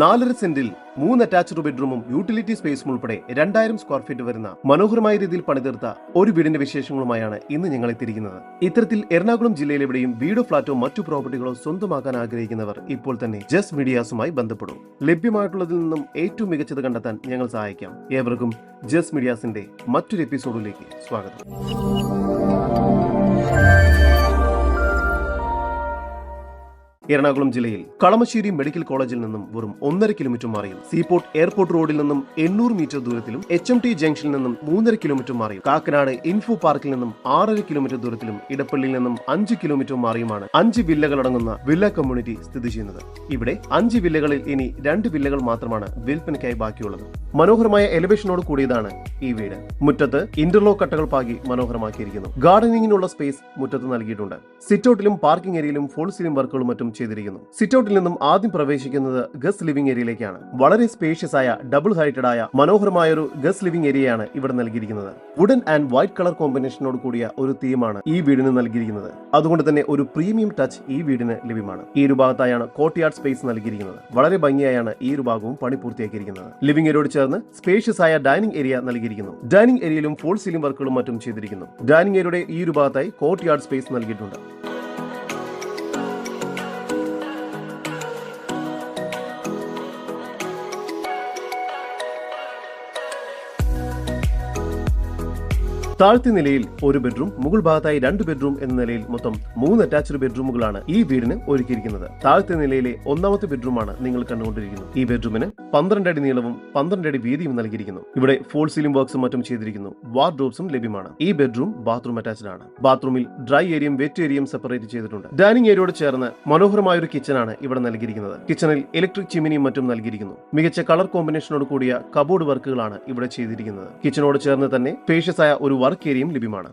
4.5 സെന്റിൽ 3 അറ്റാച്ച്ഡ് ബെഡ്റൂമും യൂട്ടിലിറ്റി സ്പേസും ഉൾപ്പെടെ 2000 സ്ക്വയർ ഫീറ്റ് വരുന്ന മനോഹരമായ രീതിയിൽ പണിതീർത്ത ഒരു വീടിന്റെ വിശേഷങ്ങളുമായാണ് ഇന്ന് ഞങ്ങൾ എത്തിയിരിക്കുന്നത്. ഇത്തരത്തിൽ എറണാകുളം ജില്ലയിലെവിടെയും വീടോ ഫ്ളാറ്റോ മറ്റു പ്രോപ്പർട്ടികളോ സ്വന്തമാക്കാൻ ആഗ്രഹിക്കുന്നവർ ഇപ്പോൾ തന്നെ ജസ് മീഡിയാസുമായി ബന്ധപ്പെടും. ലഭ്യമായിട്ടുള്ളതിൽ നിന്നും ഏറ്റവും മികച്ചത് കണ്ടെത്താൻ ഞങ്ങൾ സഹായിക്കാം. ഏവർക്കും ജസ് മീഡിയാസിന്റെ മറ്റൊരു എപ്പിസോഡിലേക്ക് സ്വാഗതം. എറണാകുളം ജില്ലയിൽ കളമശ്ശേരി മെഡിക്കൽ കോളേജിൽ നിന്നും വെറും 1.5 കിലോമീറ്റർ മാറിയും സീപോർട്ട് എയർപോർട്ട് റോഡിൽ നിന്നും 800 മീറ്റർ ദൂരത്തിലും HMT ജംഗ്ഷനിൽ നിന്നും 3.5 കിലോമീറ്റർ മാറിയും കാക്കനാട് ഇൻഫോ പാർക്കിൽ നിന്നും 6.5 കിലോമീറ്റർ ദൂരത്തിലും ഇടപ്പള്ളിയിൽ നിന്നും 5 കിലോമീറ്റർ മാറിയുമാണ് 5 വില്ലകളടങ്ങുന്ന വില്ല കമ്മ്യൂണിറ്റി സ്ഥിതി ചെയ്യുന്നത്. ഇവിടെ 5 വില്ലകളിൽ ഇനി 2 വില്ലകൾ മാത്രമാണ് വിൽപ്പനയ്ക്കായി ബാക്കിയുള്ളത്. മനോഹരമായ എലിവേഷനോട് കൂടിയതാണ് ഈ വീട്. മുറ്റത്ത് ഇന്റർലോക്ക് കട്ടകൾ പാകി മനോഹരമാക്കിയിരിക്കുന്നു. ഗാർഡനിങ്ങിനുള്ള സ്പേസ് മുറ്റത്ത് നൽകിയിട്ടുണ്ട്. സിറ്റൗട്ടിലും പാർക്കിംഗ് ഏരിയയിലും ഫോൾ സീലിംഗ് വർക്കുകളും മറ്റും ചെയ്തിരിക്കുന്നു. സിറ്റൗട്ടിൽ നിന്നും ആദ്യം പ്രവേശിക്കുന്നത് ഗസ്റ്റ് ലിവിംഗ് ഏരിയയിലേക്കാണ്. വളരെ സ്പേഷ്യസ് ആയ ഡബിൾ ഹൈറ്റഡ് ആയ മനോഹരമായ ഒരു ഗസ്റ്റ് ലിവിംഗ് ഏരിയയാണ് ഇവിടെ നൽകിയിരിക്കുന്നത്. വുഡൻ ആൻഡ് വൈറ്റ് കളർ കോമ്പിനേഷനോട് കൂടിയ ഒരു തീമാണ് ഈ വീടിന് നൽകിയിരിക്കുന്നത്. അതുകൊണ്ട് തന്നെ ഒരു പ്രീമിയം ടച്ച് ഈ വീടിന് ലഭ്യമാണ്. ഈ ഒരു ഭാഗത്തായാണ് കോർട്ട്യാർഡ് സ്പേസ് നൽകിയിരിക്കുന്നത്. വളരെ ഭംഗിയായാണ് ഈ ഒരു ഭാഗവും പണി പൂർത്തിയാക്കിയിരിക്കുന്നത്. ലിവിംഗ് ഏരിയയോട് ചേർന്ന് സ്പേഷ്യസ് ആയ ഡൈനിങ് ഏരിയ നൽകിയിരിക്കുന്നു. ഡൈനിങ് ഏരിയയിലും ഫോൾ സീലിംഗ് വർക്കുകളും മറ്റും ചെയ്തിരിക്കുന്നു. ഡൈനിങ് ഏരിയയുടെ ഈ ഒരു ഭാഗത്തായി കോർട്ട്യാർഡ് സ്പേസ് നൽകിയിട്ടുണ്ട്. താഴത്തെ നിലയിൽ ഒരു ബെഡ്റൂം, മുകൾ ഭാഗത്തായി 2 ബെഡ്റൂം എന്ന നിലയിൽ മൊത്തം 3 അറ്റാച്ച്ഡ് ബെഡ്റൂമുകളാണ് ഈ വീടിന് ഒരുക്കിയിരിക്കുന്നത്. താഴത്തെ നിലയിലെ ഒന്നാമത്തെ ബെഡ്റൂമാണ് നിങ്ങൾ കണ്ടുകൊണ്ടിരിക്കുന്നത്. ഈ ബെഡ്റൂമിന് 12 അടി നീളവും 12 അടി വീതിയും നൽകിയിരിക്കുന്നു. ഇവിടെ ഫോൾ സീലിംഗ് വർക്ക്സും മറ്റും ചെയ്തിരിക്കുന്നു. വാർഡ്രോബ്സും ലഭ്യമാണ്. ഈ ബെഡ്റൂം ബാത്റൂം അറ്റാച്ച്ഡ് ആണ്. ബാത്റൂമിൽ ഡ്രൈ ഏരിയയും വെറ്റ് ഏരിയയും സെപ്പറേറ്റ് ചെയ്തിട്ടുണ്ട്. ഡൈനിങ് ഏരിയയോട് ചേർന്ന് മനോഹരമായ ഒരു കിച്ചണാണ് ഇവിടെ നൽകിയിരിക്കുന്നത്. കിച്ചണിൽ ഇലക്ട്രിക് ചിമ്മിനിയും മറ്റും നൽകിയിരിക്കുന്നു. മികച്ച കളർ കോമ്പിനേഷനോട് കൂടിയ കബോർഡ് വർക്കുകളാണ് ഇവിടെ ചെയ്തിരിക്കുന്നത്. കിച്ചണോട് ചേർന്ന് തന്നെ സ്പേഷ്യസ് ആയ ഒരു വർക്ക് ഏരിയയും ലഭ്യമാണ്.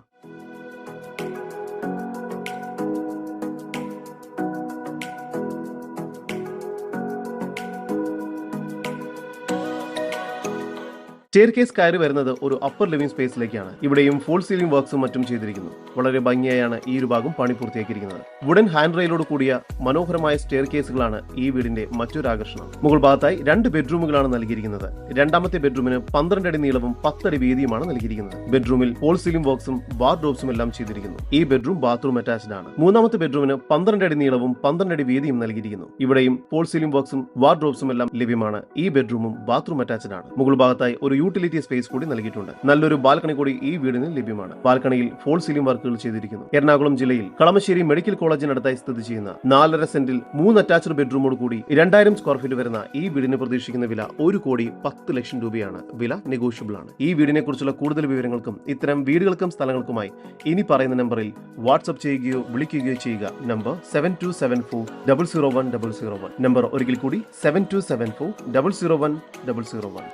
സ്റ്റെയർകേസ് കയറി വരുന്നത് ഒരു അപ്പർ ലിവിംഗ് സ്പേസിലേക്കാണ്. ഇവിടെയും ഫോൾ സീലിംഗ് വർക്ക്സും മറ്റും ചെയ്തിരിക്കുന്നു. വളരെ ഭംഗിയായാണ് ഈ ഒരു ഭാഗം പണി പൂർത്തിയാക്കിയിരിക്കുന്നത്. വുഡൻ ഹാൻഡ് റെയിലോട് കൂടിയ മനോഹരമായ സ്റ്റെയർകേസുകളാണ് ഈ വീടിന്റെ മറ്റൊരു ആകർഷണം. മുകൾ ഭാഗത്തായി 2 ബെഡ്റൂമുകളാണ് നൽകിയിരിക്കുന്നത്. രണ്ടാമത്തെ ബെഡ്റൂമിന് 12 അടി നീളവും 10 അടി വീതിയുമാണ് നൽകിയിരിക്കുന്നത്. ബെഡ്റൂമിൽ ഫോൾ സീലിംഗ് വർക്ക്സും വാർഡ്രോബ്സും എല്ലാം ചെയ്തിരിക്കുന്നു. ഈ ബെഡ്റൂം ബാത്റൂം അറ്റാച്ച്ഡ് ആണ്. മൂന്നാമത്തെ ബെഡ്റൂമിന് 12 അടി നീളവും 12 അടി വീതിയും നൽകിയിരിക്കുന്നു. ഇവിടെയും ഫോൾ സീലിംഗ് വർക്ക്സും വാർഡ്രോബ്സും എല്ലാം ലഭ്യമാണ്. ഈ ബെഡ്റൂമും ബാത്റൂം അറ്റാച്ച്ഡ് ആണ്. മുകൾ ഭാഗത്തായി ഒരു യൂട്ടിലിറ്റി സ്പേസ് കൂടി നൽകിയിട്ടുണ്ട്. നല്ലൊരു ബാൽക്കണി കൂടി ഈ വീടിന് ലഭ്യമാണ്. ബാൽക്കണിയിൽ ഫോൾ സീലിംഗ് വർക്കുകൾ ചെയ്തിരിക്കുന്നു. എറണാകുളം ജില്ലയിൽ കളമശ്ശേരി മെഡിക്കൽ കോളേജിനടുത്തായി സ്ഥിതി ചെയ്യുന്ന 4.5 സെന്റിൽ 3 അറ്റാച്ച്ഡ് ബെഡ്റൂമോട് കൂടി 2000 സ്ക്വയർ ഫീറ്റ് വരുന്ന ഈ വീടിന് പ്രതീക്ഷിക്കുന്ന വില 1,10,00,000 രൂപയാണ്. വില നെഗോഷ്യബിൾ ആണ്. ഈ വീടിനെ കുറിച്ചുള്ള കൂടുതൽ വിവരങ്ങൾക്കും ഇത്തരം വീടുകൾക്കും സ്ഥലങ്ങൾക്കുമായി ഇനി പറയുന്ന നമ്പറിൽ വാട്സ്ആപ്പ് ചെയ്യുകയോ വിളിക്കുകയോ ചെയ്യുക. നമ്പർ 7274 001 001. നമ്പർ ഒരിക്കൽ കൂടി 7274 001 001.